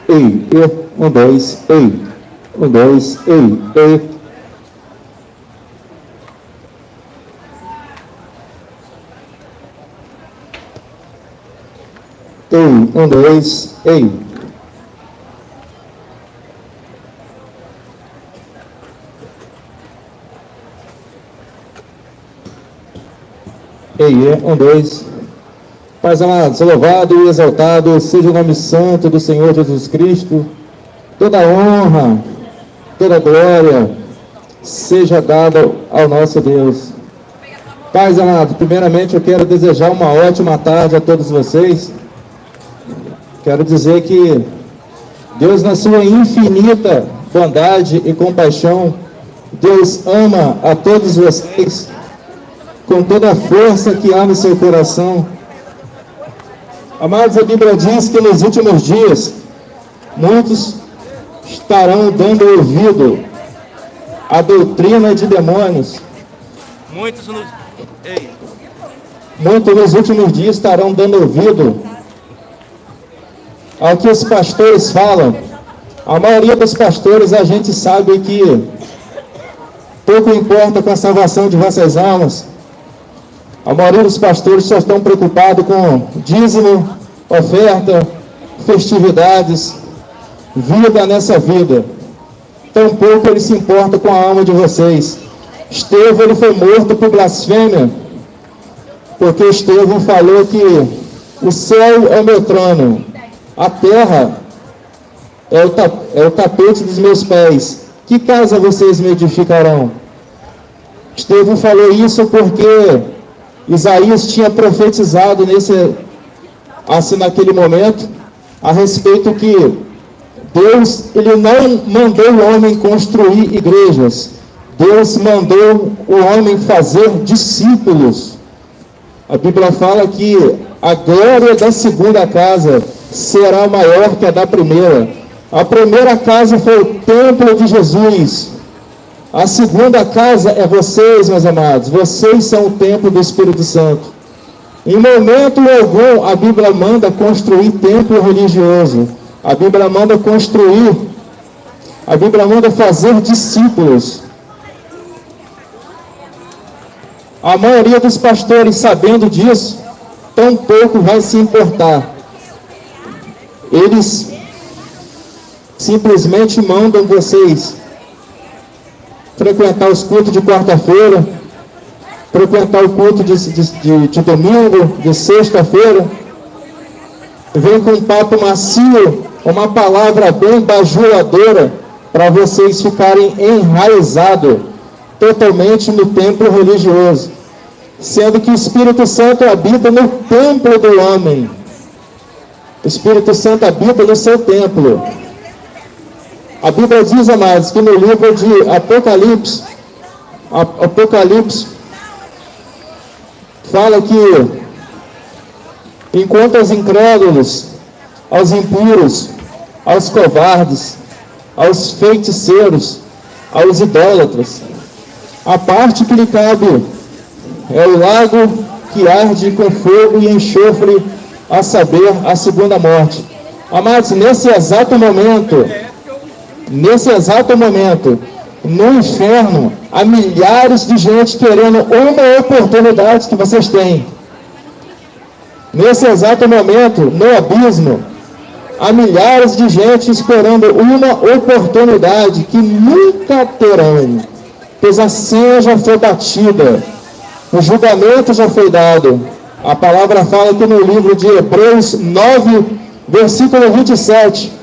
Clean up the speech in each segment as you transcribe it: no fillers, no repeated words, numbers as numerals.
ei, e, 1, 2, ei, 1, 2, ei, e. Ei, 1, 2, ei. Ei, 1, 2. Pais amados, louvado e exaltado seja o nome santo do Senhor Jesus Cristo. Toda honra, toda glória seja dada ao nosso Deus. Pais amados, primeiramente eu quero desejar uma ótima tarde a todos vocês. Quero dizer que Deus, na sua infinita bondade e compaixão, Deus ama a todos vocês com toda a força que há no seu coração. Amados, a Bíblia diz que nos últimos dias, muitos estarão dando ouvido à doutrina de demônios. Muitos nos últimos dias estarão dando ouvido ao que os pastores falam. A maioria dos pastores, a gente sabe que pouco importa com a salvação de vossas almas. A maioria dos pastores só estão preocupados com dízimo, oferta, festividades, vida nessa vida. Tampouco ele se importa com a alma de vocês. Estevão, ele foi morto por blasfêmia, porque Estevão falou que o céu é o meu trono, a terra é o tapete dos meus pés. Que casa vocês me edificarão? Estevão falou isso porque Isaías tinha profetizado naquele momento, a respeito que Deus, ele não mandou o homem construir igrejas. Deus mandou o homem fazer discípulos. A Bíblia fala que a glória da segunda casa será maior que a da primeira. A primeira casa foi o templo de Jesus. A segunda casa é vocês, meus amados. Vocês são o templo do Espírito Santo. Em momento algum, a Bíblia manda construir templo religioso. A Bíblia manda fazer discípulos. A maioria dos pastores, sabendo disso, tampouco vai se importar. Eles simplesmente mandam vocês frequentar os cultos de quarta-feira, frequentar o culto de domingo, de sexta-feira. Vem com um papo macio, uma palavra bem bajuladora, para vocês ficarem enraizados totalmente no templo religioso, sendo que o Espírito Santo habita no templo do homem. O Espírito Santo habita no seu templo. A Bíblia diz, amados, que no livro de Apocalipse fala que enquanto aos incrédulos, aos impuros, aos covardes, aos feiticeiros, aos idólatras, a parte que lhe cabe é o lago que arde com fogo e enxofre, a saber, a segunda morte. Amados, nesse exato momento, no inferno, há milhares de gente querendo uma oportunidade que vocês têm. Nesse exato momento, no abismo, há milhares de gente esperando uma oportunidade que nunca terão, pois a senha já foi batida, o julgamento já foi dado. A palavra fala que no livro de Hebreus 9, versículo 27,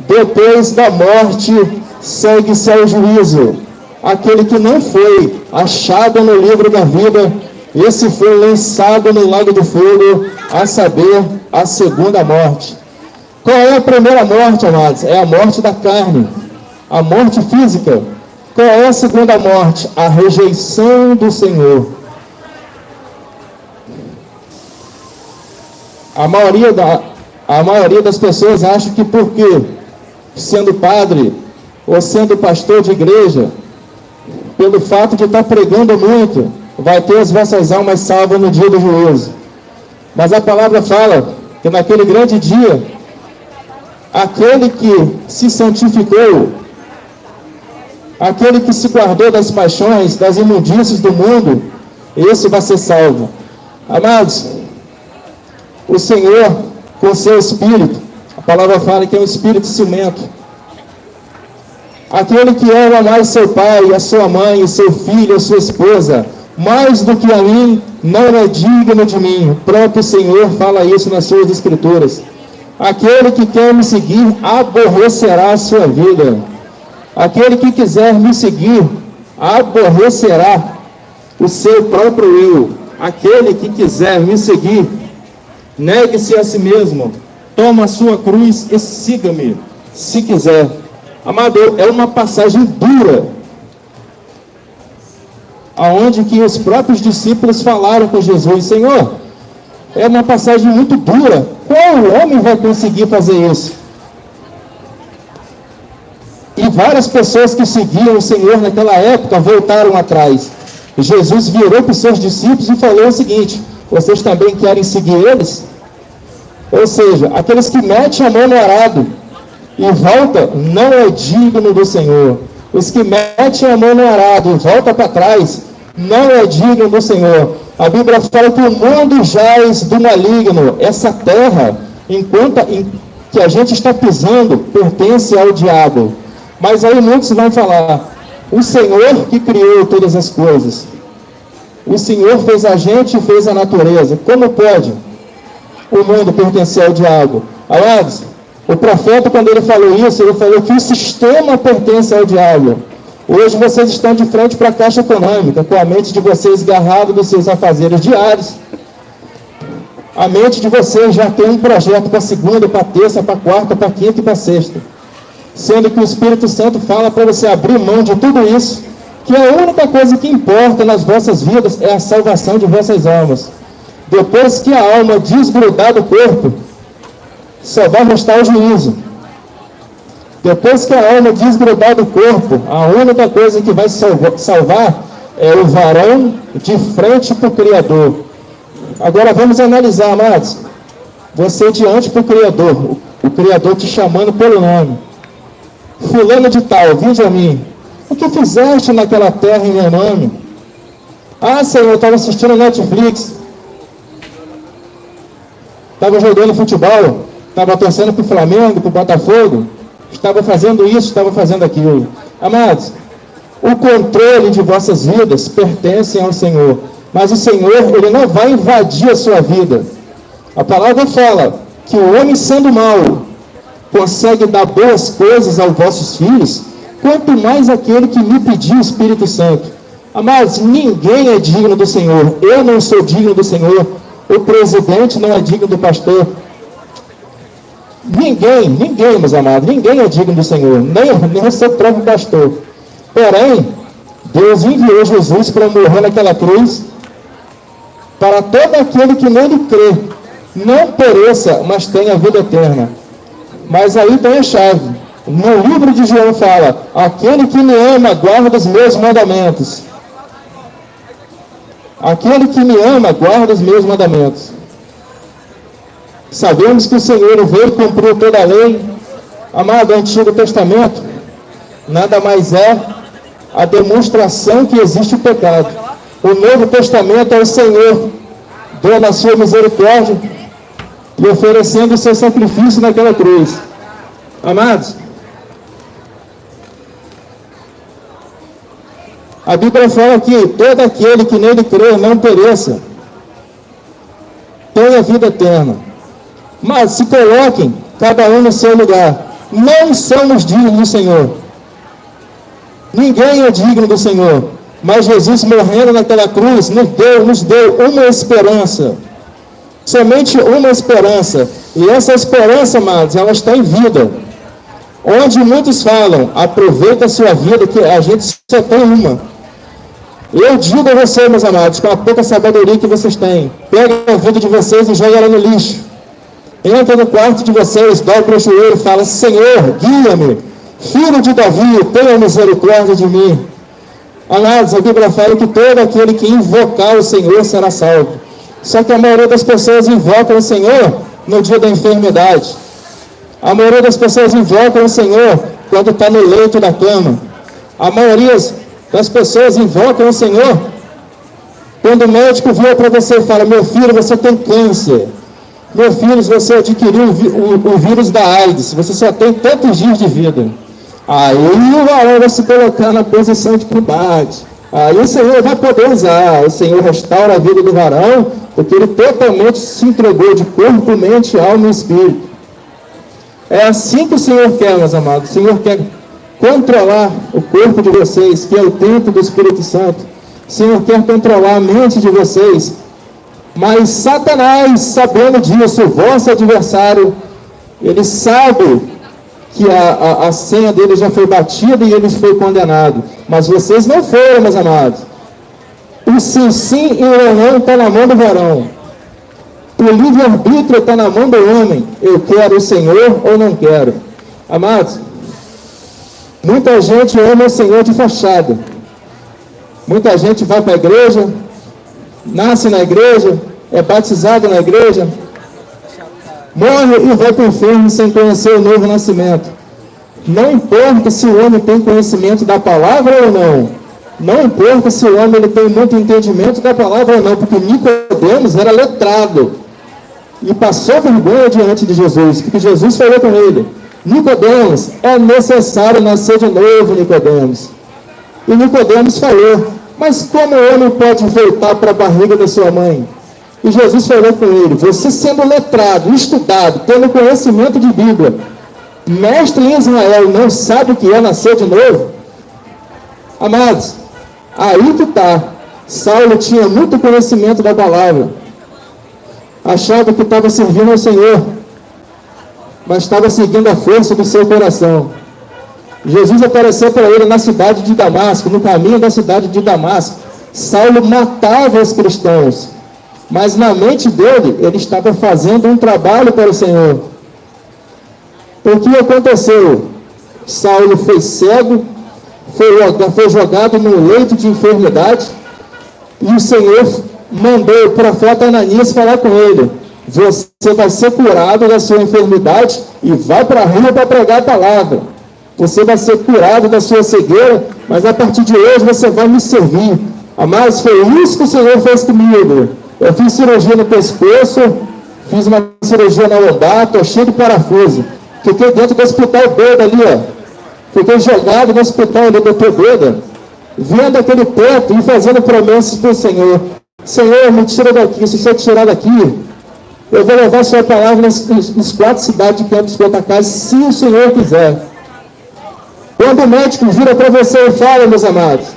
depois da morte segue-se ao juízo. Aquele que não foi achado no livro da vida, esse foi lançado no lago do fogo, a saber, a segunda morte. Qual é a primeira morte, amados? É a morte da carne, a morte física. Qual é a segunda morte? A rejeição do Senhor. A maioria das pessoas acha que porque sendo padre ou sendo pastor de igreja, pelo fato de estar pregando muito, vai ter as vossas almas salvas no dia do juízo. Mas a palavra fala que naquele grande dia, aquele que se santificou, aquele que se guardou das paixões, das imundícies do mundo, esse vai ser salvo. Amados, o Senhor, com seu Espírito, a palavra fala que é um Espírito ciumento. Aquele que ama mais seu pai, a sua mãe, o seu filho, a sua esposa, mais do que a mim, não é digno de mim. O próprio Senhor fala isso nas suas Escrituras. Aquele que quer me seguir, aborrecerá a sua vida. Aquele que quiser me seguir, aborrecerá o seu próprio eu. Aquele que quiser me seguir, negue-se a si mesmo, toma a sua cruz e siga-me, se quiser. Amado, é uma passagem dura, aonde que os próprios discípulos falaram com Jesus: Senhor, é uma passagem muito dura, qual homem vai conseguir fazer isso? E várias pessoas que seguiam o Senhor naquela época voltaram atrás. Jesus virou para os seus discípulos e falou o seguinte: vocês também querem seguir eles? Ou seja, aqueles que metem a mão no arado e volta, não é digno do Senhor. Os que metem a mão no arado e volta para trás, não é digno do Senhor. A Bíblia fala que o mundo jaz do maligno. Essa terra, que a gente está pisando, pertence ao diabo. Mas aí muitos vão falar: o Senhor que criou todas as coisas. O Senhor fez a gente e fez a natureza. Como pode o mundo pertencer ao diabo? Amados, o profeta, quando ele falou isso, ele falou que o sistema pertence ao diabo. Hoje vocês estão de frente para a Caixa Econômica, com a mente de vocês agarrada dos seus afazeres diários. A mente de vocês já tem um projeto para segunda, para terça, para quarta, para quinta e para sexta. Sendo que o Espírito Santo fala para você abrir mão de tudo isso, que a única coisa que importa nas vossas vidas é a salvação de vossas almas. Depois que a alma desgrudar do corpo, só vai restar o juízo. Depois que a alma desgrudar do corpo, a única coisa que vai salvar é o varão de frente para o Criador. Agora vamos analisar, amados. Você diante para o Criador te chamando pelo nome. Fulano de tal, vinde a mim. O que fizeste naquela terra em meu nome? Ah, Senhor, eu estava assistindo Netflix. Estava jogando futebol. Estava torcendo para o Flamengo, para o Botafogo. Estava fazendo isso, estava fazendo aquilo. Amados, o controle de vossas vidas pertence ao Senhor. Mas o Senhor, Ele não vai invadir a sua vida. A palavra fala que o homem sendo mau consegue dar boas coisas aos vossos filhos, quanto mais aquele que me pediu o Espírito Santo. Amados, ninguém é digno do Senhor. Eu não sou digno do Senhor. O presidente não é digno do pastor. Ninguém, meus amados, ninguém é digno do Senhor, nem o seu próprio pastor. Porém, Deus enviou Jesus para morrer naquela cruz, para todo aquele que nele crê, não pereça, mas tenha vida eterna. Mas aí tem a chave. No livro de João fala: aquele que me ama, guarda os meus mandamentos. Aquele que me ama, guarda os meus mandamentos. Sabemos que o Senhor veio e cumpriu toda a lei. Amado, o Antigo Testamento nada mais é a demonstração que existe o pecado. O Novo Testamento é o Senhor dando a sua misericórdia e oferecendo o seu sacrifício naquela cruz. Amados, a Bíblia fala que todo aquele que nele crê não pereça, tenha vida eterna. Mas se coloquem cada um no seu lugar. Não somos dignos do Senhor. Ninguém é digno do Senhor. Mas Jesus morrendo naquela cruz nos deu uma esperança. Somente uma esperança. E essa esperança, amados, ela está em vida. Onde muitos falam: aproveita a sua vida, que a gente só tem uma. Eu digo a vocês, meus amados, com a pouca sabedoria que vocês têm, peguem a vida de vocês e joguem ela no lixo. Entra no quarto de vocês, dobra o joelho e fala: Senhor, guia-me. Filho de Davi, tenha misericórdia de mim. Amados, a Bíblia fala que todo aquele que invocar o Senhor será salvo. Só que a maioria das pessoas invocam o Senhor no dia da enfermidade. A maioria das pessoas invocam o Senhor quando está no leito da cama. A maioria das pessoas invocam o Senhor quando o médico vira para você e fala: meu filho, você tem câncer. Meu filho, você adquiriu o vírus da AIDS, você só tem tantos dias de vida. Aí o varão vai se colocar na posição de combate. Aí o Senhor vai poder usar. O Senhor restaura a vida do varão, porque ele totalmente se entregou de corpo, mente, alma e espírito. É assim que o Senhor quer, meus amados. O Senhor quer controlar o corpo de vocês, que é o templo do Espírito Santo. O Senhor quer controlar a mente de vocês. Mas Satanás, sabendo disso, o vosso adversário, ele sabe que a senha dele já foi batida e ele foi condenado. Mas vocês não foram, meus amados. O sim e o não está na mão do varão. O livre-arbítrio está na mão do homem. Eu quero o Senhor ou não quero. Amados, muita gente ama o Senhor de fachada. Muita gente vai para a igreja, nasce na igreja, é batizado na igreja, morre e vai para o inferno sem conhecer o novo nascimento. Não importa se o homem tem conhecimento da palavra ou não. Não importa se o homem ele tem muito entendimento da palavra ou não, porque Nicodemos era letrado e passou vergonha diante de Jesus, porque Jesus falou com ele: Nicodemos, é necessário nascer de novo, Nicodemos. E Nicodemos falou: mas como o homem pode voltar para a barriga da sua mãe? E Jesus falou com ele: você sendo letrado, estudado, tendo conhecimento de Bíblia, mestre em Israel, não sabe o que é nascer de novo? Amados, aí que está. Saulo tinha muito conhecimento da palavra, achava que estava servindo ao Senhor, mas estava seguindo a força do seu coração. Jesus apareceu para ele na cidade de Damasco, no caminho da cidade de Damasco. Saulo matava os cristãos, mas na mente dele, ele estava fazendo um trabalho para o Senhor. O que aconteceu? Saulo foi cego, foi jogado no leito de enfermidade, e o Senhor mandou o profeta Ananias falar com ele: você vai ser curado da sua enfermidade e vai para a rua para pregar a palavra. Você vai ser curado da sua cegueira, mas a partir de hoje você vai me servir. Mas foi isso que o Senhor fez comigo. Eu fiz cirurgia no pescoço, fiz uma cirurgia na lombar, estou cheio de parafuso. Fiquei dentro do hospital Beda ali, ó. Fiquei jogado no hospital ali, doutor Beda, vendo aquele teto e fazendo promessas para o Senhor. Senhor, me tira daqui. Se você tirar daqui, eu vou levar a sua palavra nas 4 cidades de Campos Goitacazes, se o Senhor quiser. Quando o médico vira para você e fala: meus amados,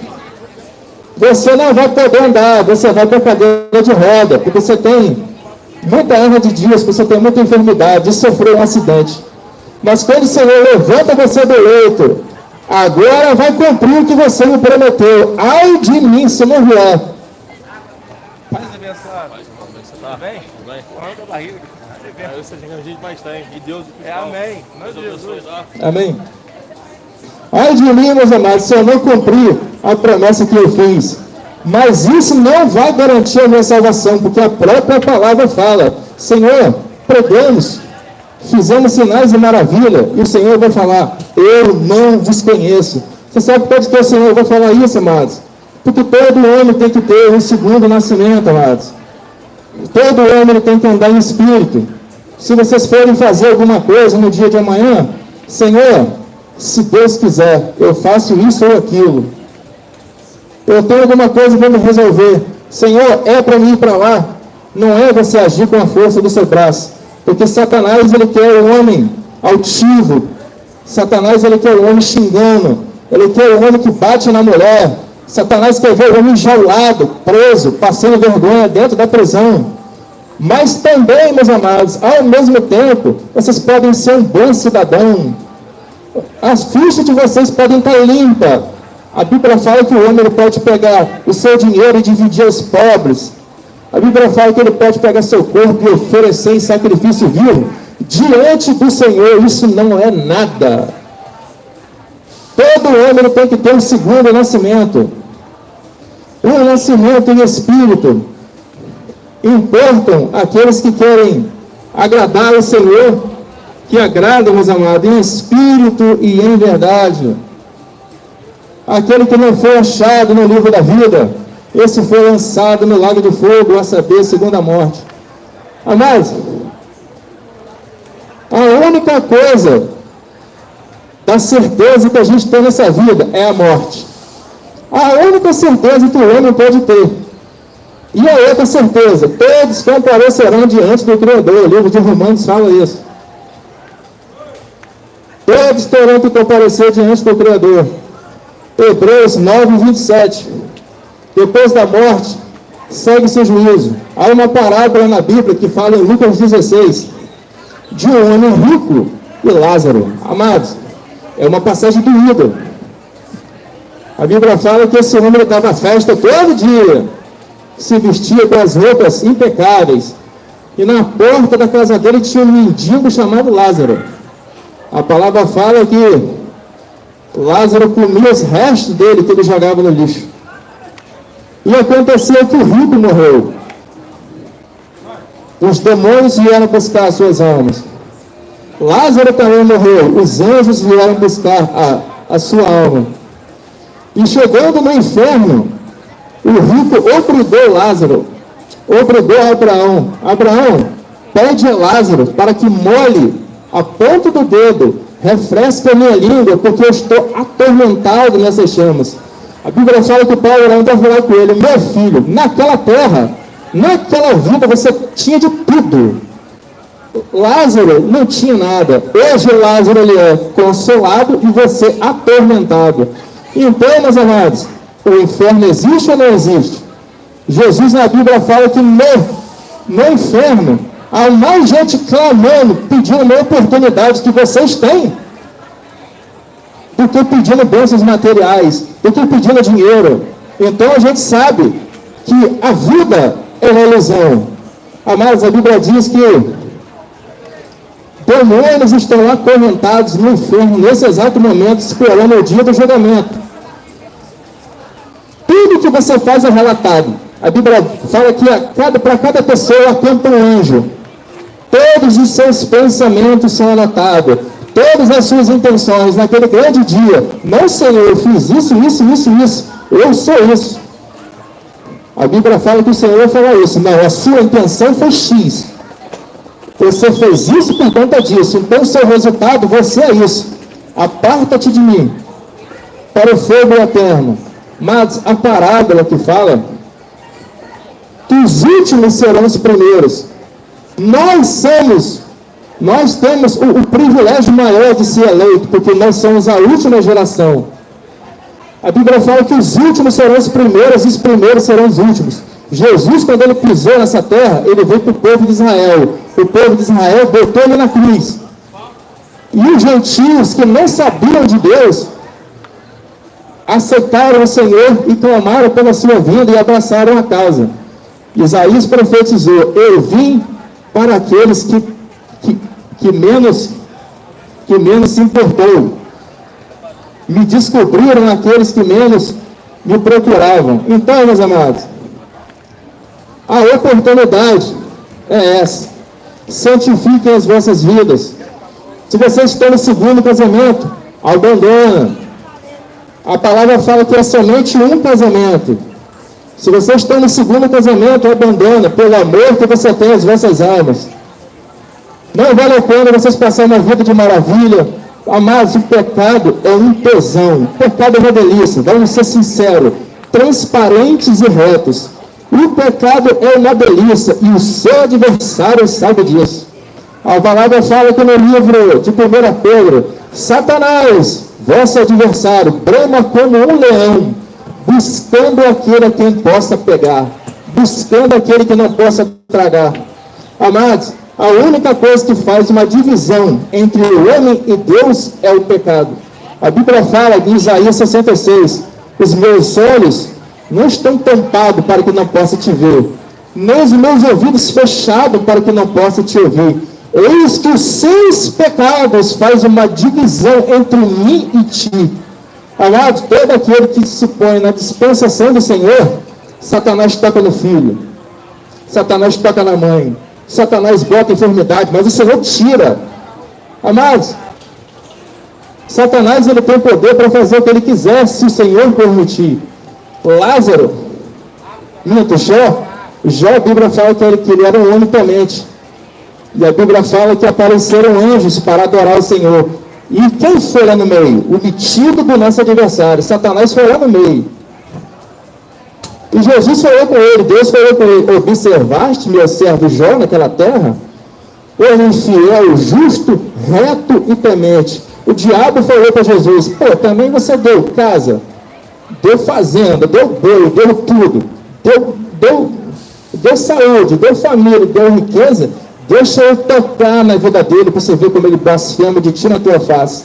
você não vai poder andar, você vai para a cadeira de roda, porque você tem muita erra de dias, você tem muita enfermidade, e sofreu um acidente. Mas quando o Senhor levanta você do leito, agora vai cumprir o que você me prometeu. Ai de mim se não vier. Paz abençoado. Tá bem? Tudo bem. Falando da barriga. Eu seja grande bastante. E Deus o amém. Nós Jesus. Amém. Ai de mim, meus amados, se eu não cumprir a promessa que eu fiz. Mas isso não vai garantir a minha salvação, porque a própria palavra fala: Senhor, pregamos, fizemos sinais e maravilha, e o Senhor vai falar: eu não vos conheço. Você sabe por que o Senhor vai falar isso, amados? Porque todo homem tem que ter um segundo nascimento, amados. Todo homem tem que andar em espírito. Se vocês forem fazer alguma coisa no dia de amanhã, Senhor, se Deus quiser, eu faço isso ou aquilo. Eu tenho alguma coisa para me resolver. Senhor, é para mim ir para lá. Não é você agir com a força do seu braço. Porque Satanás, ele quer o homem altivo. Satanás, ele quer o homem xingando. Ele quer o homem que bate na mulher. Satanás quer ver o homem enjaulado, preso, passando vergonha dentro da prisão. Mas também, meus amados, ao mesmo tempo, vocês podem ser um bom cidadão. As fichas de vocês podem estar limpas. A Bíblia fala que o homem ele pode pegar o seu dinheiro e dividir aos pobres. A Bíblia fala que ele pode pegar seu corpo e oferecer em sacrifício vivo. Diante do Senhor, isso não é nada. Todo homem ele tem que ter um segundo nascimento. Um nascimento em espírito. Importam aqueles que querem agradar ao Senhor, que agrada, meus amados, em espírito e em verdade. Aquele que não foi achado no livro da vida, esse foi lançado no lago de fogo, a saber, segunda morte. Amados, a única coisa da certeza que a gente tem nessa vida é a morte. A única certeza que o homem pode ter. E a outra certeza, todos comparecerão diante do Criador. O livro de Romanos fala isso. Todos terão que comparecer diante do Criador. Hebreus 9, 27. Depois da morte, segue-se o juízo. Há uma parábola na Bíblia que fala em Lucas 16, de um homem rico e Lázaro. Amados, é uma passagem do ídolo. A Bíblia fala que esse homem dava festa todo dia, se vestia com as roupas impecáveis, e na porta da casa dele tinha um mendigo chamado Lázaro. A palavra fala que Lázaro comia os restos dele que ele jogava no lixo. E aconteceu que o rico morreu. Os demônios vieram buscar as suas almas. Lázaro também morreu. Os anjos vieram buscar a sua alma. E chegando no inferno, o rico obrigou Lázaro, obrigou Abraão. Abraão, pede a Lázaro para que molhe a ponta do dedo, refresque a minha língua, porque eu estou atormentado nessas chamas. A Bíblia fala que Paulo ainda vai falar com ele: meu filho, naquela terra, naquela vida você tinha de tudo. Lázaro não tinha nada. Hoje Lázaro ele é consolado e você atormentado. Então, meus amados, o inferno existe ou não existe? Jesus na Bíblia fala que no inferno há mais gente clamando, pedindo uma oportunidade que vocês têm, do que pedindo bênçãos materiais, do que pedindo dinheiro. Então a gente sabe que a vida é uma ilusão. Amados, a Bíblia diz que demônios estão acorrentados no inferno nesse exato momento, esperando o dia do julgamento. Tudo que você faz é relatado. A Bíblia fala que para cada pessoa acampa um anjo. Todos os seus pensamentos são anotados. Todas as suas intenções naquele grande dia. Não, Senhor, eu fiz isso. Eu sou isso. A Bíblia fala que o Senhor fala isso. Não, a sua intenção foi X. Você fez isso por conta disso. Então, o seu resultado, você é isso. Aparta-te de mim para o fogo eterno. Mas a parábola que fala que os últimos serão os primeiros. Nós temos o privilégio maior de ser eleito, porque nós somos a última geração. A Bíblia fala que os últimos serão os primeiros e os primeiros serão os últimos. Jesus, quando ele pisou nessa terra, ele veio para o povo de Israel. O povo de Israel botou ele na cruz. E os gentios que não sabiam de Deus aceitaram o Senhor e clamaram pela sua vinda e abraçaram a causa. Isaías profetizou: eu vim para aqueles que menos se importou. Me descobriram aqueles que menos me procuravam. Então, meus amados, a oportunidade é essa. Santifiquem as vossas vidas. Se vocês estão no segundo casamento, abandona. A palavra fala que é somente um casamento. Se vocês estão no segundo casamento, abandona, pelo amor que você tem às vossas almas. Não vale a pena vocês passarem uma vida de maravilha. Amados, o pecado é um tesão. O pecado é uma delícia. Vamos ser sinceros, transparentes e retos. O pecado é uma delícia e o seu adversário sabe disso. A palavra fala que no livro de 1 Pedro: Satanás, vosso adversário, brama como um leão, buscando aquele a quem possa pegar, buscando aquele que não possa tragar. Amados, a única coisa que faz uma divisão entre o homem e Deus é o pecado. A Bíblia fala em Isaías 66, os meus olhos não estão tampados para que não possa te ver, nem os meus ouvidos fechados para que não possa te ouvir. Eis que os seus pecados faz uma divisão entre mim e ti. Amado, todo aquele que se põe na dispensação do Senhor, Satanás toca no filho, Satanás toca na mãe, Satanás bota enfermidade, mas o Senhor tira. Amados, Satanás ele tem poder para fazer o que ele quiser, se o Senhor permitir. Lázaro, Jó, a Bíblia fala que ele era um homem temente. E a Bíblia fala que apareceram anjos para adorar o Senhor. E quem foi lá no meio? O metido do nosso adversário. Satanás foi lá no meio. E Jesus falou com ele, Deus falou com ele: observaste meu servo Jó naquela terra? Ele fiel, justo, reto e temente. O diabo falou para Jesus: pô, também você deu casa, deu fazenda, deu boi, deu tudo, deu saúde, deu família, deu riqueza. Deixa eu tocar na vida dele para você ver como ele blasfema de ti na tua face.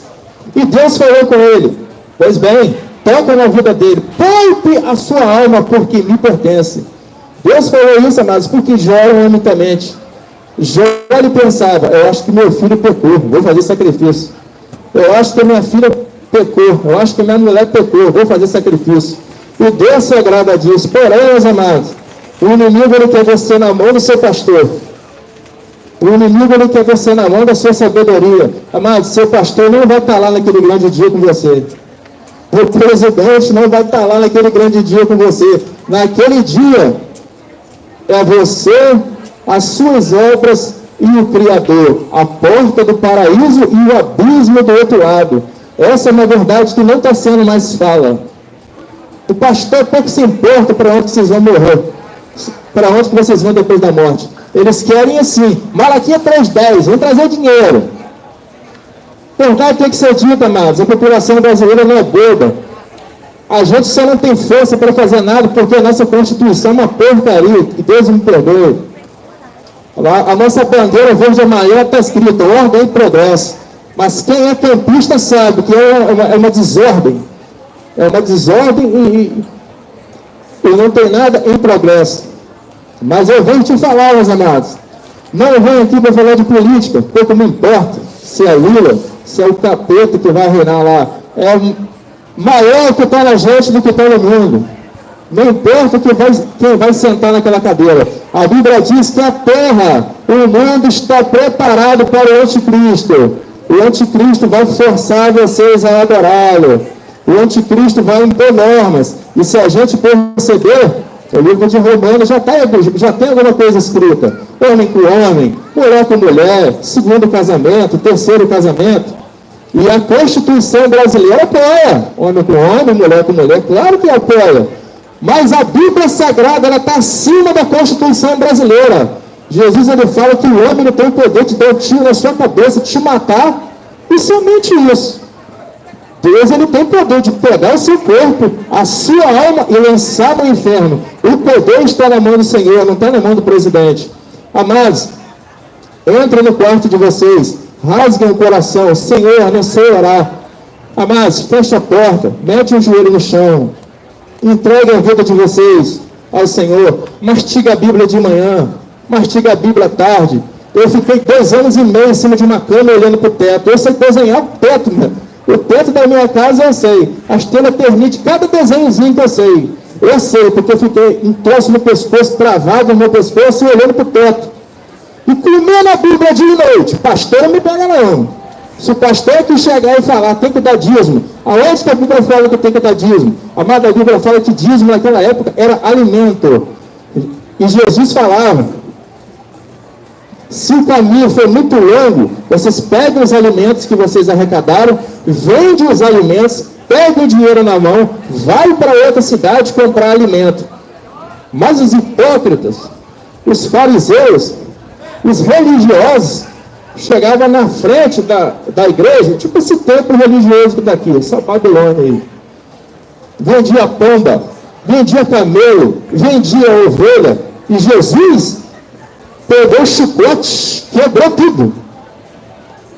E Deus falou com ele: pois bem, toca na vida dele, poupe a sua alma, porque me pertence. Deus falou isso, amados, porque Jó era um homem temente. Jó ele pensava: eu acho que meu filho pecou, vou fazer sacrifício. Eu acho que minha filha pecou, eu acho que minha mulher pecou, vou fazer sacrifício. E Deus se agrada disso. Porém, meus amados, o inimigo ele quer você na mão do seu pastor. O inimigo ele quer você na mão da sua sabedoria. Amados, seu pastor não vai estar lá naquele grande dia com você. O presidente não vai estar lá naquele grande dia com você. Naquele dia, é você, as suas obras e o Criador. A porta do paraíso e o abismo do outro lado. Essa é uma verdade que não está sendo mais fala. O pastor pouco se importa para onde vocês vão morrer. Para onde que vocês vão depois da morte. Eles querem assim, Malaquias 3:10, vão trazer dinheiro. Verdade tem que ser dita, amados, a população brasileira não é boba. A gente só não tem força para fazer nada porque a nossa Constituição é uma porcaria, que Deus me perdoe. A nossa bandeira verde e amarela está escrita, ordem e progresso. Mas quem é campista sabe que é uma desordem. É uma desordem e não tem nada em progresso. Mas eu venho te falar, meus amados, não venho aqui para falar de política, pouco me importa se é Lula, se é o capeta que vai reinar lá. É maior que está na gente do que está no mundo. Não importa quem vai sentar naquela cadeira. A Bíblia diz que a terra, o mundo está preparado para o anticristo. O anticristo vai forçar vocês a adorá-lo. O anticristo vai impor normas. E se a gente perceber, o livro de Romanos já tem alguma coisa escrita. Homem com homem, mulher com mulher, segundo casamento, terceiro casamento. E a Constituição brasileira apoia. Homem com homem, mulher com mulher, claro que apoia. Mas a Bíblia Sagrada está acima da Constituição brasileira. Jesus ele fala que o homem não tem o poder de dar um tiro na sua cabeça, de te matar. E somente isso. Deus ele tem poder de pegar o seu corpo, a sua alma e lançar no inferno. O poder está na mão do Senhor, não está na mão do presidente. Amados, entrem no quarto de vocês, rasguem o coração. Senhor, não sei orar. Amados, feche a porta, mete o joelho no chão, entregue a vida de vocês ao Senhor. Mastiga a Bíblia de manhã, mastiga a Bíblia à tarde. Eu fiquei 2 anos e meio em cima de uma cama olhando para o teto. Eu sei desenhar o teto, meu. O teto da minha casa eu sei. As telhas permitem cada desenhozinho que eu sei. Eu sei, porque eu fiquei em troço no pescoço, travado no meu pescoço e olhando para o teto. E comendo a Bíblia dia e noite. Pastor não me pega não. Se o pastor que chegar e falar, tem que dar dízimo. Aonde que a Bíblia fala que tem que dar dízimo? Amada, a Bíblia fala que dízimo naquela época era alimento. E Jesus falava, se o caminho for muito longo, vocês pegam os alimentos que vocês arrecadaram, vendem os alimentos, pegam o dinheiro na mão, vai para outra cidade comprar alimento. Mas os hipócritas, os fariseus, os religiosos, chegavam na frente da igreja, tipo esse templo religioso daqui, essa Babilônia aí. Vendia pomba, vendia camelo, vendia ovelha, e Jesus pegou o chicote, quebrou tudo.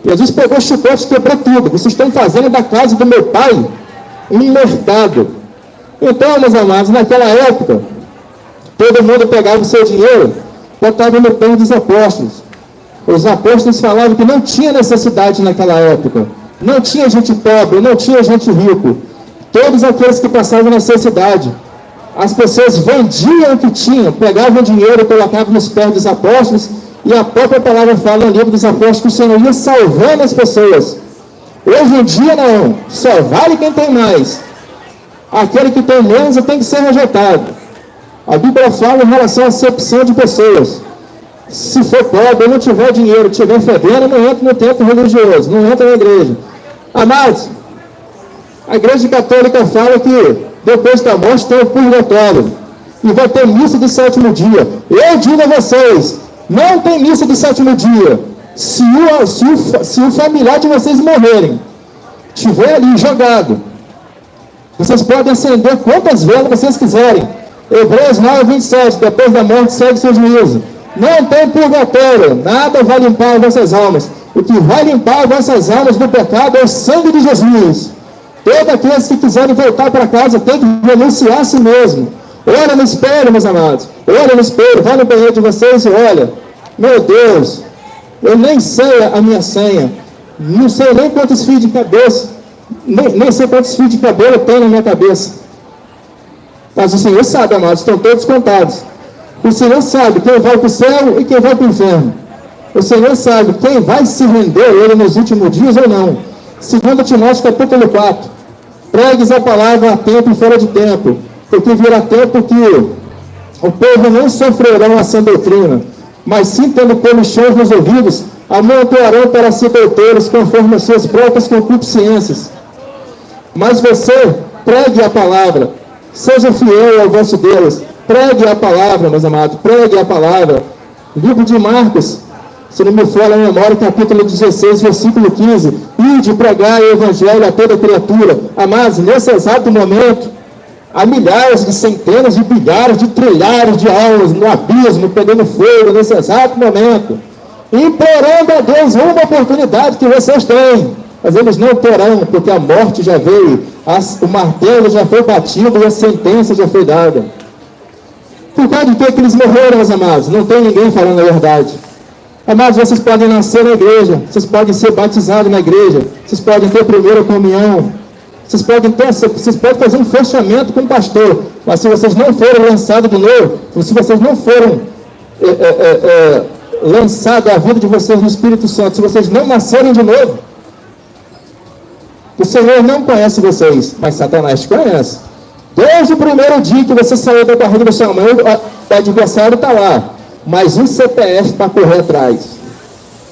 Jesus pegou o chicote e quebrou tudo. Vocês estão fazendo da casa do meu pai um mercado. Então, meus amados, naquela época, todo mundo pegava o seu dinheiro, botava no pão dos apóstolos. Os apóstolos falavam que não tinha necessidade naquela época. Não tinha gente pobre, não tinha gente rico. Todos aqueles que passavam necessidade. As pessoas vendiam o que tinham, pegavam dinheiro, colocavam nos pés dos apóstolos E a própria palavra fala no livro dos apóstolos que o Senhor ia salvando as pessoas. Hoje em dia não, só vale quem tem mais. Aquele que tem menos tem que ser rejeitado. A Bíblia fala em relação à acepção de pessoas. Se for pobre, não tiver dinheiro, tiver fedendo, não entra no templo religioso, não entra na igreja. Amados, a igreja católica fala que depois da morte tem o purgatório. E vai ter missa de sétimo dia. Eu digo a vocês, não tem missa de sétimo dia. Se o familiar de vocês morrerem, estiver ali jogado, vocês podem acender quantas velas vocês quiserem. Hebreus 9, 27, depois da morte segue seu juízo. Não tem purgatório, nada vai limpar as vossas almas. O que vai limpar as vossas almas do pecado é o sangue de Jesus. Todos aqueles que quiserem voltar para casa têm que renunciar a si mesmo. Olha no espelho, meus amados. Olha no espelho, vai no banheiro de vocês e olha. Meu Deus, eu nem sei a minha senha. Não sei nem quantos fios de cabeça. Nem sei quantos fios de cabelo tem na minha cabeça. Mas o Senhor sabe, amados, estão todos contados. O Senhor sabe quem vai para o céu e quem vai para o inferno. O Senhor sabe quem vai se render a Ele nos últimos dias ou não. 2 Timóteo capítulo 4. Pregues a palavra a tempo e fora de tempo, porque virá tempo que o povo não sofrerão a sã doutrina, mas sim tendo comichões nos ouvidos, amontoarão para si doutores conforme as suas próprias concupiscências. Mas você pregue a palavra, seja fiel ao vosso Deus, pregue a palavra, meus amados, pregue a palavra. Livro de Marcos, se não me falha a memória, capítulo 16, versículo 15, ide pregar o evangelho a toda criatura. Amados, nesse exato momento, há milhares de centenas de bilhares de trilhares de almas no abismo, pegando fogo nesse exato momento, implorando a Deus uma oportunidade que vocês têm, mas eles não terão, porque a morte já veio, o martelo já foi batido e a sentença já foi dada. Por causa de que eles morreram, meus amados? Não tem ninguém falando a verdade. Amados, vocês podem nascer na igreja, vocês podem ser batizados na igreja, vocês podem ter primeira comunhão, vocês podem fazer um fechamento com o pastor, mas se vocês não forem lançados de novo, se vocês não forem lançados a vida de vocês no Espírito Santo, se vocês não nascerem de novo, o Senhor não conhece vocês, mas Satanás te conhece. Desde o primeiro dia que você saiu da barriga da sua mãe, o adversário está lá, mas um CPF para correr atrás.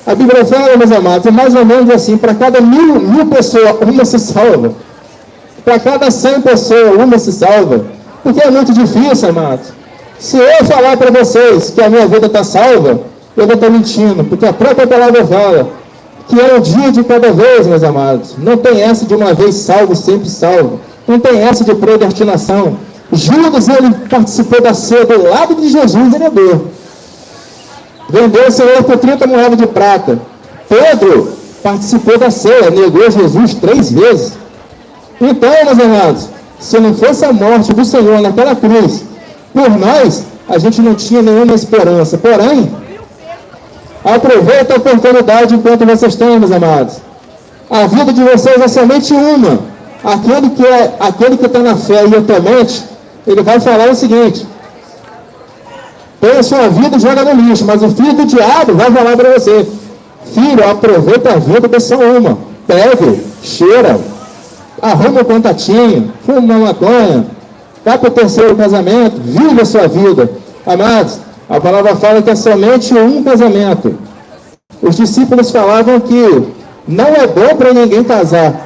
A Bíblia fala, meus amados, é mais ou menos assim, para cada mil pessoas, uma se salva. Para cada 100 pessoas, uma se salva. Porque é muito difícil, amados. Se eu falar para vocês que a minha vida está salva, eu vou estar mentindo, porque a própria palavra fala que é um dia de cada vez, meus amados. Não tem essa de uma vez salvo, sempre salvo. Não tem essa de predestinação. Judas, ele participou da ceia do lado de Jesus, ele é dor. Vendeu o Senhor por 30 moedas de prata. Pedro participou da ceia, negou Jesus 3 vezes. Então, meus amados, se não fosse a morte do Senhor naquela cruz, por nós, a gente não tinha nenhuma esperança. Porém, aproveita a oportunidade enquanto vocês têm, meus amados. A vida de vocês é somente uma. Aquele que está na fé e atualmente, ele vai falar o seguinte: põe a sua vida e joga no lixo, mas o filho do diabo vai falar para você: filho, aproveita a vida que é só uma. Pegue, cheira, arruma um contatinho, fuma uma maconha, vai para o 3º casamento, vive a sua vida. Amados, a palavra fala que é somente um casamento. Os discípulos falavam que não é bom para ninguém casar,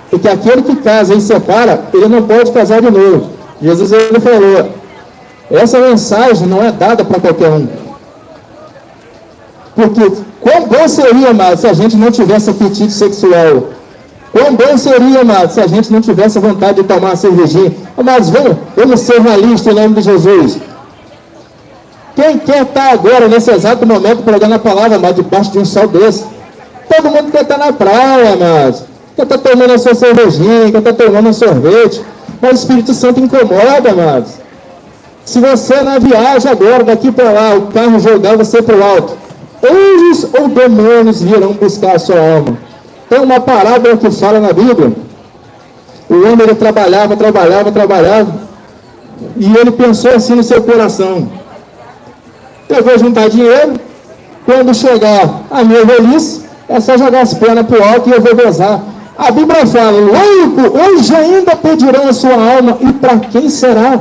porque aquele que casa e separa, ele não pode casar de novo. Jesus, ele falou: essa mensagem não é dada para qualquer um. Porque quão bom seria, amado, se a gente não tivesse apetite sexual. Quão bom seria, amado, se a gente não tivesse vontade de tomar uma cervejinha. Amados, vamos ser realistas em nome de Jesus. Quem quer estar agora, nesse exato momento, pregando a palavra, amado, debaixo de um sol desse? Todo mundo quer estar na praia, amados. Quer estar tomando a sua cervejinha, quer estar tomando um sorvete. Mas o Espírito Santo incomoda, amados. Se você na viagem agora, daqui para lá, o carro jogar você para o alto, anjos ou demônios virão buscar a sua alma. Tem uma parábola que fala na Bíblia. O homem, ele trabalhava, e ele pensou assim no seu coração: eu vou juntar dinheiro, Quando chegar a minha velhice, é só jogar as pernas para o alto e eu vou gozar. A Bíblia fala, louco, hoje ainda pedirão a sua alma, e para quem será?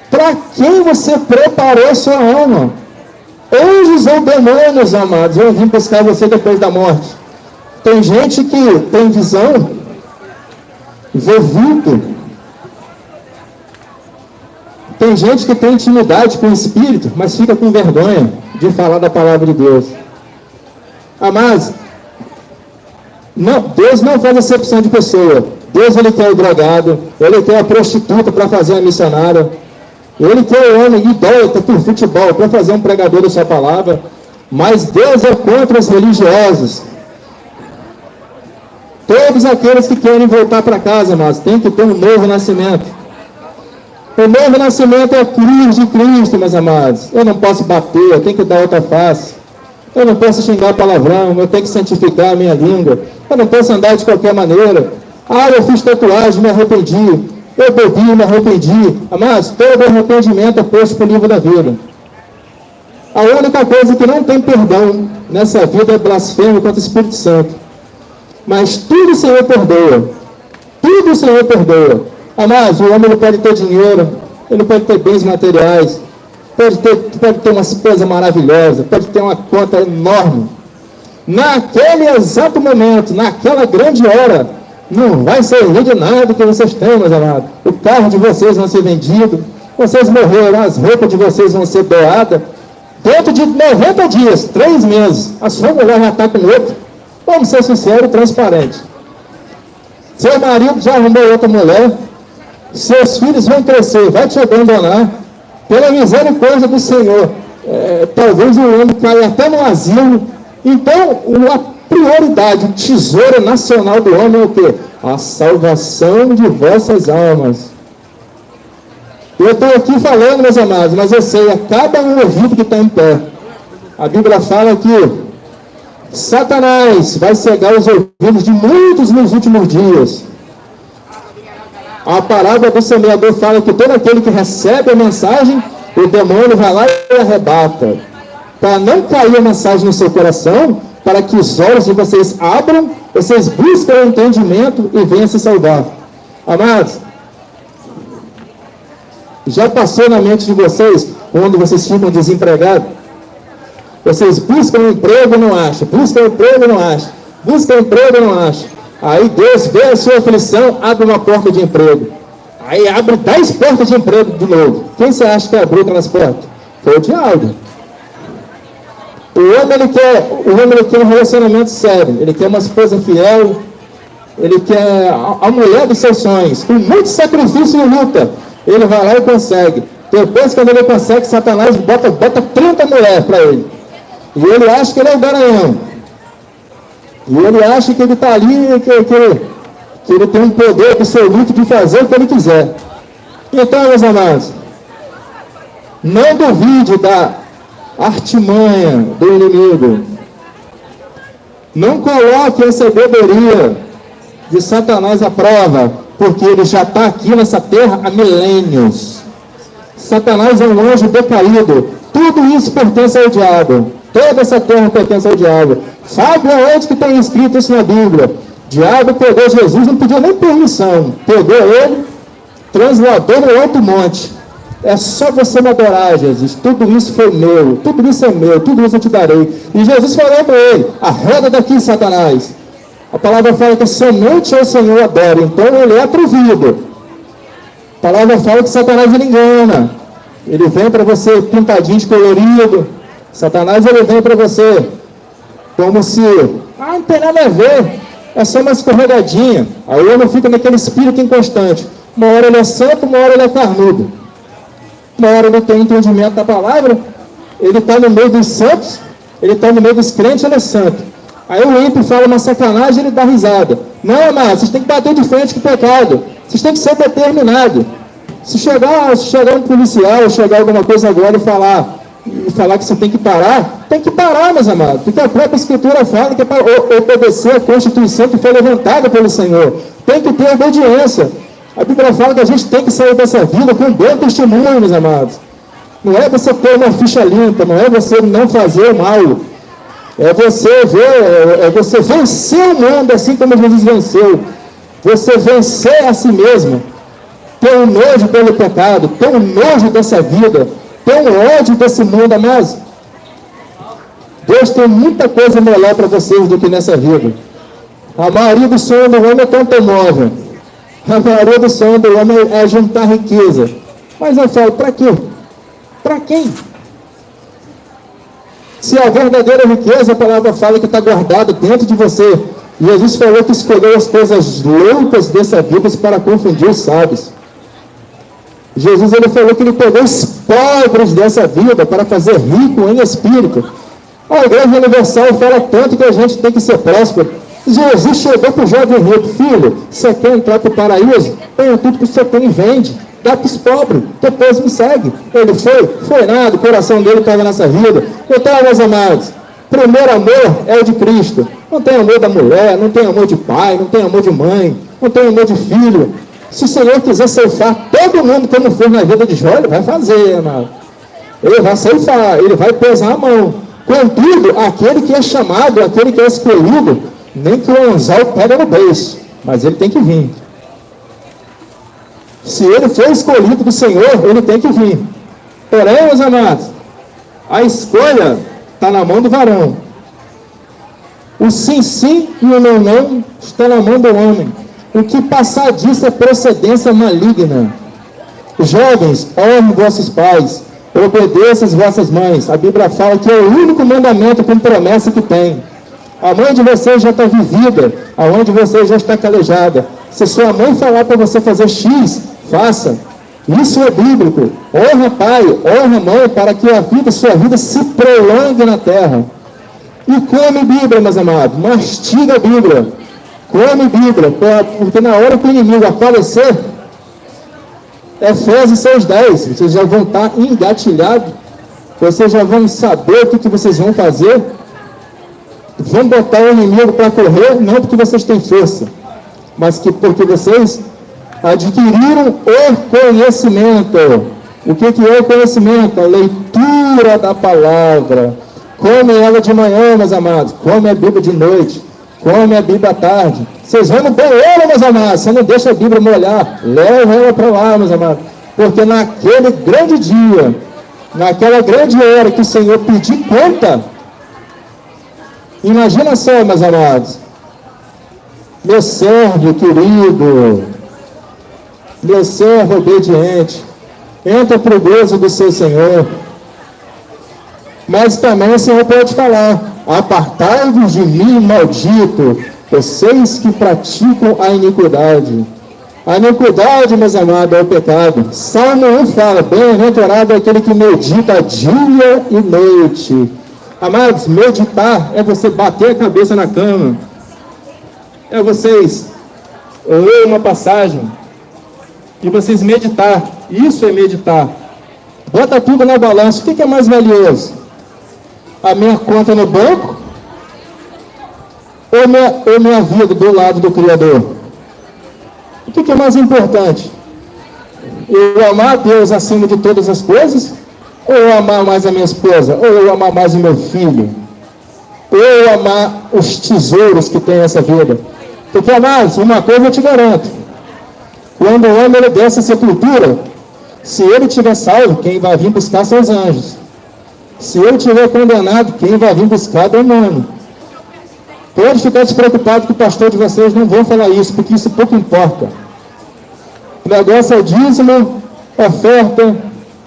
Para quem você preparou a sua alma? Anjos ou demônios, amados, vão vir buscar você depois da morte. Tem gente que tem visão, vê vulto. Tem gente que tem intimidade com o Espírito, mas fica com vergonha de falar da palavra de Deus. Amados, não, Deus não faz acepção de pessoa. Deus, Ele quer o drogado, Ele quer a prostituta para fazer a missionária, Ele quer o homem idólatra por futebol para fazer um pregador da sua palavra, mas Deus é contra os religiosos. Todos aqueles que querem voltar para casa, mas tem que ter um novo nascimento. O novo nascimento é a cruz de Cristo, meus amados. Eu não posso bater, eu tenho que dar outra face. Eu não posso xingar palavrão, eu tenho que santificar a minha língua. Eu não posso andar de qualquer maneira. Ah, eu fiz tatuagem, me arrependi. Eu bebi, me arrependi. Amados, todo arrependimento é posto para o livro da vida. A única coisa que não tem perdão nessa vida é blasfêmia contra o Espírito Santo. Mas tudo o Senhor perdoa. Tudo o Senhor perdoa. Amados, o homem ele pode ter dinheiro, ele pode ter bens materiais, pode ter uma esposa maravilhosa, pode ter uma conta enorme. Naquele exato momento, naquela grande hora, não vai servir de nada que vocês têm, meus amados. O carro de vocês vai ser vendido, vocês morreram, as roupas de vocês vão ser doadas. Dentro de 90 dias, 3 meses, a sua mulher já está com outro. Vamos ser sinceros e transparentes. Seu marido já arrumou outra mulher, seus filhos vão crescer, vai te abandonar, pela misericórdia do Senhor. Talvez o homem caia até no asilo. Então, a prioridade, o tesouro nacional do homem é o quê? A salvação de vossas almas. Eu estou aqui falando, meus amados, mas eu sei, a cada um ouvido que está em pé. A Bíblia fala que Satanás vai cegar os ouvidos de muitos nos últimos dias. A parábola do semeador fala que todo aquele que recebe a mensagem, o demônio vai lá e arrebata. Para não cair a mensagem no seu coração, para que os olhos de vocês abram, vocês buscam o entendimento e venham se salvar. Amados, já passou na mente de vocês, quando vocês ficam desempregados? Vocês buscam um emprego e não acham, buscam um emprego e não acham, buscam um emprego e não acham. Aí Deus vê a sua aflição, abre uma porta de emprego. Aí abre 10 portas de emprego de novo. Quem você acha que abriu aquelas portas? Foi o diabo. O homem ele quer um relacionamento sério. Ele quer uma esposa fiel. Ele quer a mulher dos seus sonhos. Com muito sacrifício e luta, ele vai lá e consegue. Depois, quando ele consegue, Satanás bota 30 mulheres para ele. E ele acha que ele é o garanhão. E ele acha que ele está ali, que ele tem um poder absoluto de fazer o que ele quiser. Então, meus amados, não duvide da artimanha do inimigo. Não coloque a sabedoria de Satanás à prova, porque ele já está aqui nessa terra há milênios. Satanás é um anjo decaído. Tudo isso pertence ao diabo. Toda essa terra pertence ao diabo. Sabe aonde que tem escrito isso na Bíblia? O diabo pegou Jesus, não pediu nem permissão. Pegou ele, transladou no alto monte. É só você me adorar, Jesus. Tudo isso foi meu, tudo isso é meu, tudo isso eu te darei. E Jesus falou para ele: arreda daqui, Satanás. A palavra fala que somente ao Senhor adora, então ele é atrevido. A palavra fala que Satanás ele engana. Ele vem para você pintadinho de colorido. Satanás ele vem para você como se, não tem nada a ver, é só uma escorregadinha. Aí o homem fica naquele espírito inconstante. Uma hora ele é santo, uma hora ele é carnudo. Uma hora ele tem entendimento da palavra, ele está no meio dos santos, ele está no meio dos crentes, ele é santo. Aí o ímpio fala uma sacanagem, ele dá risada. Não, mas vocês têm que bater de frente com o pecado. Vocês têm que ser determinados. Se chegar um policial, chegar alguma coisa agora e falar que você tem que parar, meus amados. Porque a própria Escritura fala que é para obedecer a Constituição que foi levantada pelo Senhor. Tem que ter obediência. A Bíblia fala que a gente tem que sair dessa vida com um bom testemunho, meus amados. Não é você ter uma ficha limpa, não é você não fazer o mal. É você vencer o mundo assim como Jesus venceu. Você vencer a si mesmo. Ter um nojo pelo pecado, ter um nojo dessa vida, ter um ódio desse mundo, amados. Deus tem muita coisa melhor para vocês do que nessa vida. A maioria do sonho do homem é ter um automóvel. A maioria do sonho do homem é juntar riqueza. Mas eu falo, para quê? Para quem? Se a verdadeira riqueza, a palavra fala que está guardada dentro de você. Jesus falou que escolheu as coisas loucas dessa vida para confundir os sábios. Jesus ele falou que ele pegou os pobres dessa vida para fazer rico em espírito. A Igreja Universal fala tanto que a gente tem que ser próspero. Jesus chegou para o jovem rico: filho, você quer entrar para o paraíso? Tenha tudo que você tem e vende. Dá para os pobres, depois me segue. Ele foi nada, o coração dele estava nessa vida. Então, meus amados, primeiro amor é o de Cristo. Não tem amor da mulher, não tem amor de pai, não tem amor de mãe, não tem amor de filho. Se o Senhor quiser ceifar todo mundo como fez na vida de Jó, ele vai fazer, amado. Ele vai ceifar, ele vai pesar a mão. Contudo, aquele que é chamado, aquele que é escolhido, nem que o anzol pega no beiço, mas ele tem que vir. Se ele for escolhido do Senhor, ele tem que vir. Porém, meus amados, a escolha está na mão do varão. O sim, sim e o não, não está na mão do homem. O que passar disso é procedência maligna. Jovens, honrem vossos pais, obedeçam as vossas mães. A Bíblia fala que é o único mandamento com promessa que tem. A mãe de vocês já está vivida, a mãe de vocês já está calejada. Se sua mãe falar para você fazer X, faça. Isso é bíblico. Honra pai, honra mãe, para que sua vida se prolongue na terra. E come Bíblia, meus amados. Mastiga a Bíblia. Come Bíblia, porque na hora que o inimigo aparecer, Efésios 6:10, vocês já vão estar engatilhados, vocês já vão saber o que vocês vão fazer. Vão botar o inimigo para correr, não porque vocês têm força, mas porque vocês adquiriram o conhecimento. O que é o conhecimento? A leitura da palavra. Come ela de manhã, meus amados. Come a Bíblia de noite. Come a Bíblia à tarde. Vocês vão no banheiro, meus amados. Você não deixa a Bíblia molhar. Leva ela para lá, meus amados. Porque naquele grande dia, naquela grande hora que o Senhor pedir conta, imagina só, meus amados. Meu servo querido, meu servo obediente, entra para o gozo do seu Senhor. Mas também o Senhor pode falar: apartai-vos de mim, maldito, vocês que praticam a iniquidade. A iniquidade, meus amados, é o pecado. Salmo 1 fala: bem-aventurado é aquele que medita dia e noite. Amados, meditar é você bater a cabeça na cama. É vocês ler uma passagem e vocês meditar. Isso é meditar. Bota tudo na balança. O que é mais valioso? A minha conta no banco ou minha vida do lado do Criador? O que é mais importante? Eu amar a Deus acima de todas as coisas? Ou eu amar mais a minha esposa? Ou eu amar mais o meu filho? Ou eu amar os tesouros que tem essa vida? Porque, amados, uma coisa eu te garanto: quando o homem ele desce a sepultura, se ele estiver salvo, quem vai vir buscar são os anjos. Se ele estiver condenado, quem vai vir buscar é o demônio. Pode ficar despreocupado que o pastor de vocês não vão falar isso, porque isso pouco importa. O negócio é o dízimo, oferta,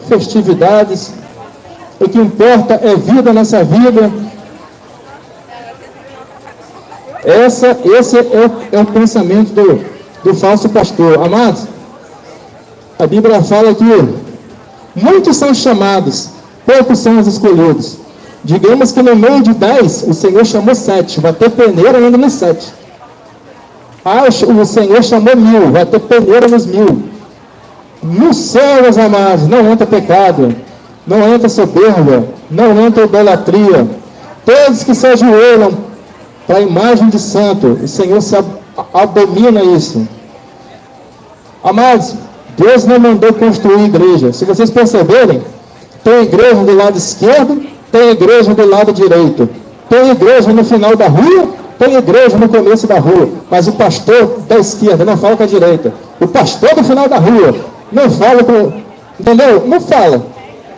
festividades. O que importa é vida nessa vida. Esse é o pensamento do falso pastor. Amados, a Bíblia fala que muitos são chamados, poucos são os escolhidos. Digamos que no meio de 10, o Senhor chamou 7, vai ter peneira ainda nos 7. O Senhor chamou 1000, vai ter peneira nos 1000. No céu, meus amados, não entra pecado, não entra soberba, não entra idolatria. Todos que se ajoelham para a imagem de santo, o Senhor se abomina isso. Amados, Deus não mandou construir igreja. Se vocês perceberem, Tem igreja do lado esquerdo, tem igreja do lado direito. Tem igreja no final da rua, tem igreja no começo da rua. Mas o pastor da esquerda não fala com a direita. O pastor do final da rua não fala com... Entendeu? Não fala.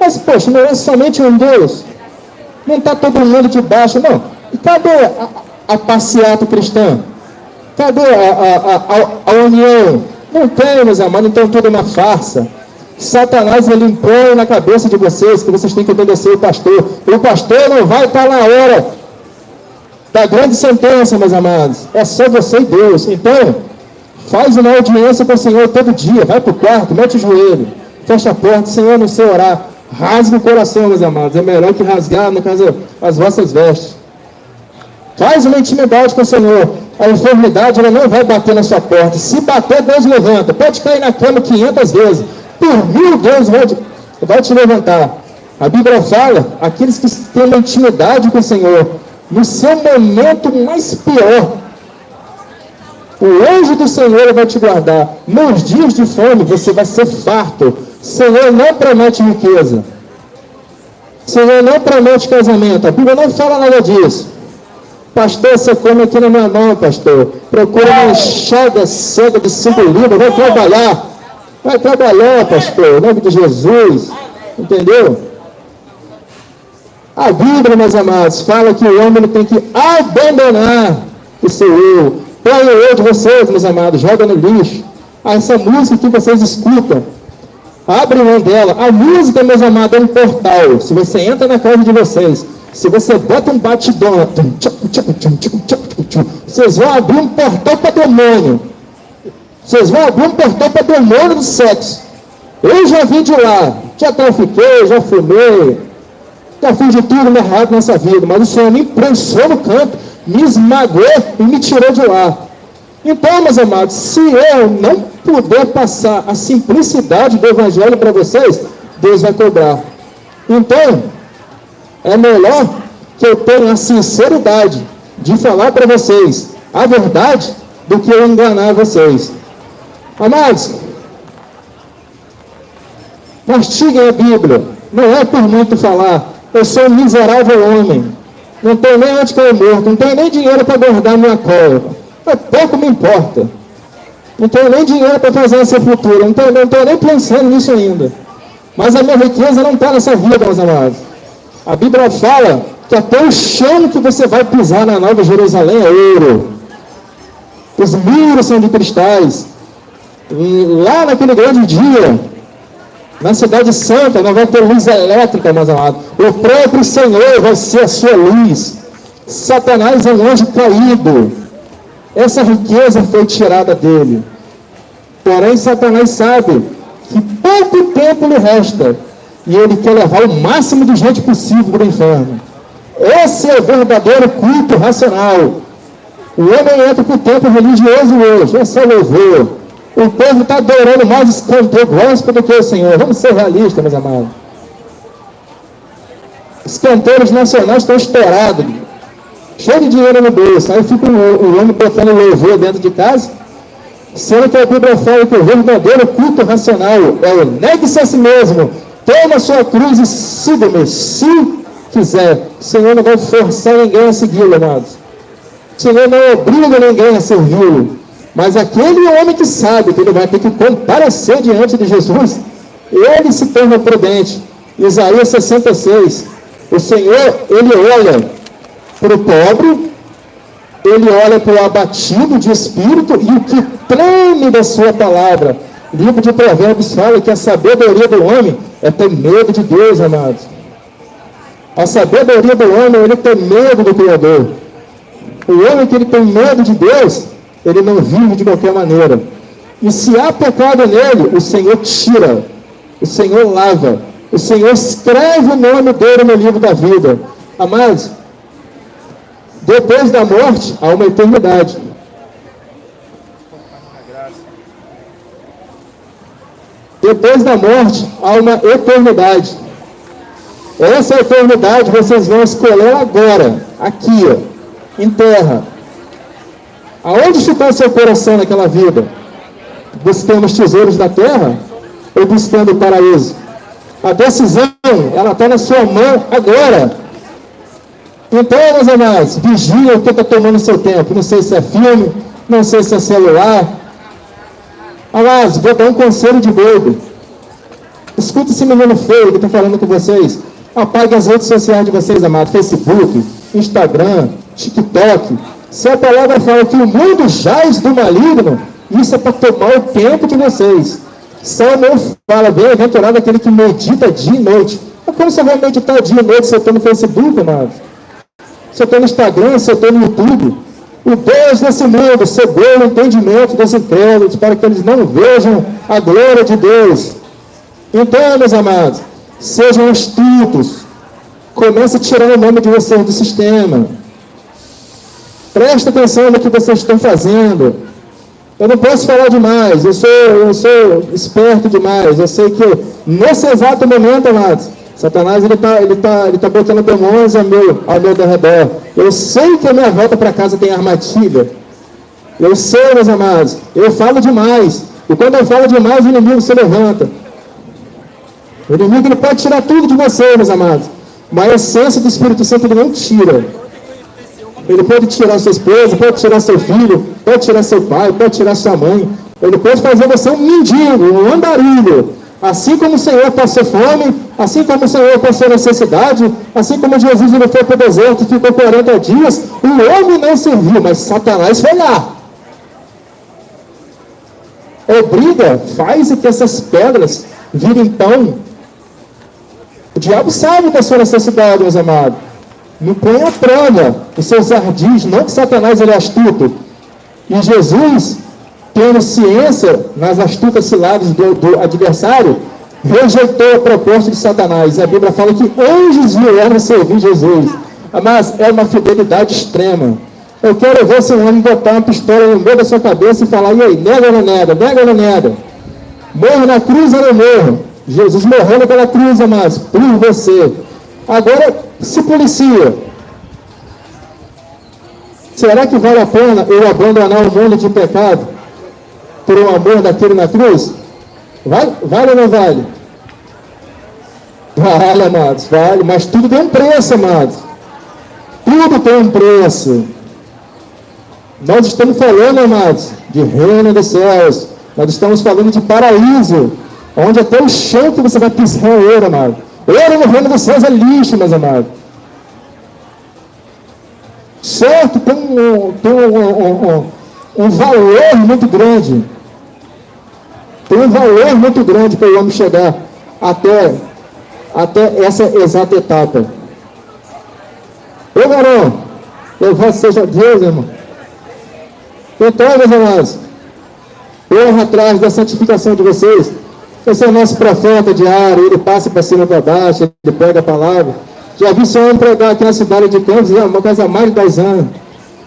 Mas, poxa, não é somente um Deus. Não está todo mundo debaixo, não. E cadê a passeata cristã? Cadê a união? Não tem, meus amados, então tudo é uma farsa. Satanás, ele impõe na cabeça de vocês que vocês têm que obedecer o pastor. O pastor não vai estar na hora da grande sentença, meus amados. É só você e Deus. Então, faz uma audiência com o Senhor todo dia. Vai para o quarto, mete o joelho, fecha a porta. Senhor, não sei orar. Rasga o coração, meus amados. É melhor que rasgar, no caso, as vossas vestes. Faz uma intimidade com o Senhor. A enfermidade, ela não vai bater na sua porta. Se bater, Deus levanta. Pode cair na cama 500 vezes. Por 1000, Deus vai te levantar. A Bíblia fala, aqueles que têm uma intimidade com o Senhor, no seu momento mais pior, o anjo do Senhor vai te guardar. Nos dias de fome, você vai ser farto. O Senhor não promete riqueza. O Senhor não promete casamento. A Bíblia não fala nada disso. Pastor, você come aqui na minha mão, pastor. Procura uma enxada cega de 5 libras. Vai trabalhar. Vai trabalhar, pastor. Em nome de Jesus. Entendeu? A Bíblia, meus amados, fala que o homem tem que abandonar o seu eu. Põe o eu de vocês, meus amados. Joga no lixo. Essa música que vocês escutam, abre mão dela. A música, meus amados, é um portal. Se você entra na casa de vocês, se você bota um batidão, vocês vão abrir um portal para demônio. Vocês vão abrir um portal para demônio do sexo. Eu já vim de lá. Já trafiquei, já fumei. Já fiz de tudo errado nessa vida. Mas o Senhor me prensou no canto, me esmagou e me tirou de lá. Então, meus amados, se eu não puder passar a simplicidade do Evangelho para vocês, Deus vai cobrar. Então, é melhor que eu tenha a sinceridade de falar para vocês a verdade do que eu enganar vocês. Amados, mastiguem a Bíblia. Não é por muito falar. Eu sou um miserável homem. Não tenho nem onde cair morto. Não tenho nem dinheiro para guardar minha cola. Mas pouco me importa. Não tenho nem dinheiro para fazer a sepultura. Não estou nem pensando nisso ainda. Mas a minha riqueza não está nessa vida, meus amados. A Bíblia fala que até o chão que você vai pisar na Nova Jerusalém é ouro. Os muros são de cristais. E lá naquele grande dia, na cidade santa, não vai ter luz elétrica, meus amados. O próprio Senhor vai ser a sua luz. Satanás é um anjo caído. Essa riqueza foi tirada dele. Porém, Satanás sabe que pouco tempo lhe resta. E ele quer levar o máximo de gente possível para o inferno. Esse é o verdadeiro culto racional. O homem entra para o templo religioso hoje. Esse é o louvor. O povo está adorando mais os cantores gospel do que o Senhor. Vamos ser realistas, meus amados. Os cantores nacionais estão estourados, cheio de dinheiro no bolso. Aí fica o homem botando louvor dentro de casa, sendo que a Bíblia fala que o verdadeiro culto racional é o negue-se a si mesmo, toma a sua cruz e siga-me, se quiser. O Senhor não vai forçar ninguém a segui-lo, amados. O Senhor não obriga ninguém a servi-lo. Mas aquele homem que sabe que ele vai ter que comparecer diante de Jesus, ele se torna prudente. Isaías 66. O Senhor, ele olha para o pobre, ele olha para o abatido de espírito e o que treme da sua palavra. O livro de Provérbios fala que a sabedoria do homem é ter medo de Deus, amados. A sabedoria do homem é ele ter medo do Criador. O homem que ele tem medo de Deus, ele não vive de qualquer maneira. E se há pecado nele, o Senhor tira, o Senhor lava, o Senhor escreve o nome dele no livro da vida. Amados, depois da morte, há uma eternidade. Depois da morte, há uma eternidade. Essa eternidade vocês vão escolher agora, aqui, ó, em terra. Aonde ficou seu coração naquela vida? Buscando os tesouros da terra ou buscando o paraíso? A decisão ela está na sua mão agora. Então, meus amados, vigia o que está tomando seu tempo. Não sei se é filme, não sei se é celular. Amados, vou dar um conselho de doido. Escuta esse menino feio que está falando com vocês. Apague as redes sociais de vocês, amados. Facebook, Instagram, TikTok. Se a palavra fala que o mundo jaz do maligno, isso é para tomar o tempo de vocês. Salmo fala, bem-aventurado aquele que medita dia e noite. Mas como você vai meditar dia e noite se eu estou no Facebook, amados? Se eu estou no Instagram, se eu estou no YouTube? O Deus desse mundo cegou o entendimento dos incrédulos para que eles não vejam a glória de Deus. Então, meus amados, sejam astutos. Comece a tirar o nome de vocês do sistema. Presta atenção no que vocês estão fazendo. Eu não posso falar demais, eu sou esperto demais. Eu sei que nesse exato momento, amados, Satanás ele tá botando demônios ao meu derredor. Eu sei que a minha volta para casa tem armadilha. Eu sei, meus amados, eu falo demais. E quando eu falo demais, o inimigo se levanta. O inimigo ele pode tirar tudo de você, meus amados. Mas a essência do Espírito Santo ele não tira. Ele pode tirar sua esposa, pode tirar seu filho, pode tirar seu pai, pode tirar sua mãe. Ele pode fazer você um mendigo, um andarilho. Assim como o Senhor passou fome, assim como o Senhor passou necessidade, assim como Jesus ele foi para o deserto e ficou 40 dias, o homem não serviu, mas Satanás foi lá. Obriga, faz que essas pedras virem pão. O diabo sabe da sua necessidade, meus amados. Não põe à prova os seus ardis, não que Satanás ele é astuto. E Jesus, tendo ciência nas astutas ciladas do adversário, rejeitou a proposta de Satanás. A Bíblia fala que anjos vieram servir Jesus. Mas é uma fidelidade extrema. Eu quero ver se um homem botar uma pistola no meio da sua cabeça e falar, e aí, nega ou não nega? Nega ou não nega? Morro na cruz ou não morro? Jesus morrendo pela cruz, amados, por você. Agora, se policia. Será que vale a pena eu abandonar o mundo de pecado por um amor daquele na cruz? Vale ou não vale? Vale, amados, vale. Mas tudo tem um preço, amados. Tudo tem um preço. Nós estamos falando, amados, de reino dos céus. Nós estamos falando de paraíso, onde até o chão que você vai pisar é ouro, amado. Ouro no reino dos céus é lixo, meus amados. Certo, tem um valor muito grande. Tem um valor muito grande para o homem chegar até essa exata etapa. Ô varão, louvado seja Deus, irmão. Então, meus amados, corra atrás da santificação de vocês. Esse é o nosso profeta diário, ele passa para cima e para baixo, ele prega a palavra. Já vi esse homem pregar aqui na cidade de Campos, uma casa há mais de 10 anos.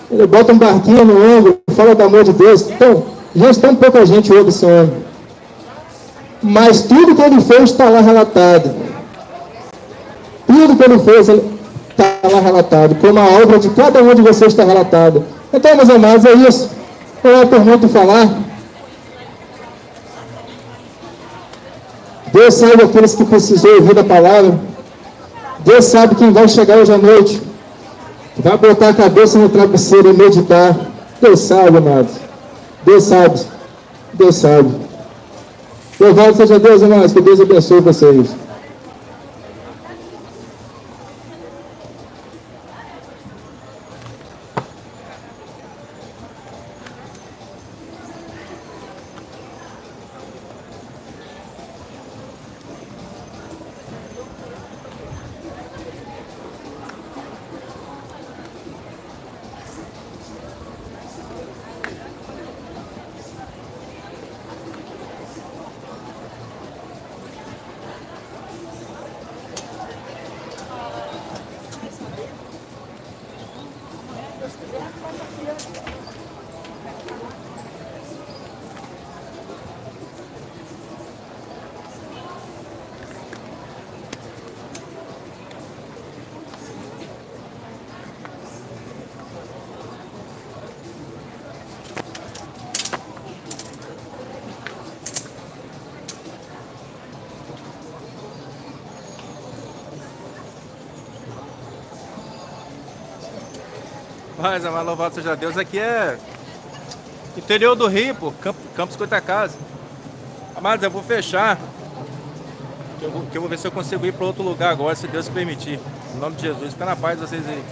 Ele bota um barquinho no ombro, fala do amor de Deus. Então, já está um pouca gente ouve esse homem. Mas tudo que ele fez está lá relatado. Tudo que ele fez está lá relatado. Como a obra de cada um de vocês está relatada. Então, meus amados, é isso. Não é por muito falar. Deus sabe aqueles que precisam ouvir da palavra. Deus sabe quem vai chegar hoje à noite. Vai botar a cabeça no travesseiro e meditar. Deus sabe, amados. Deus sabe. Deus sabe. Louvado seja Deus, amados. Que Deus abençoe vocês. Mas, mas louvado seja Deus. Aqui é interior do Rio, pô. Campos Goitacazes. Mas eu vou fechar. Que eu vou ver se eu consigo ir para outro lugar agora, se Deus permitir. Em nome de Jesus. Fica na paz vocês aí.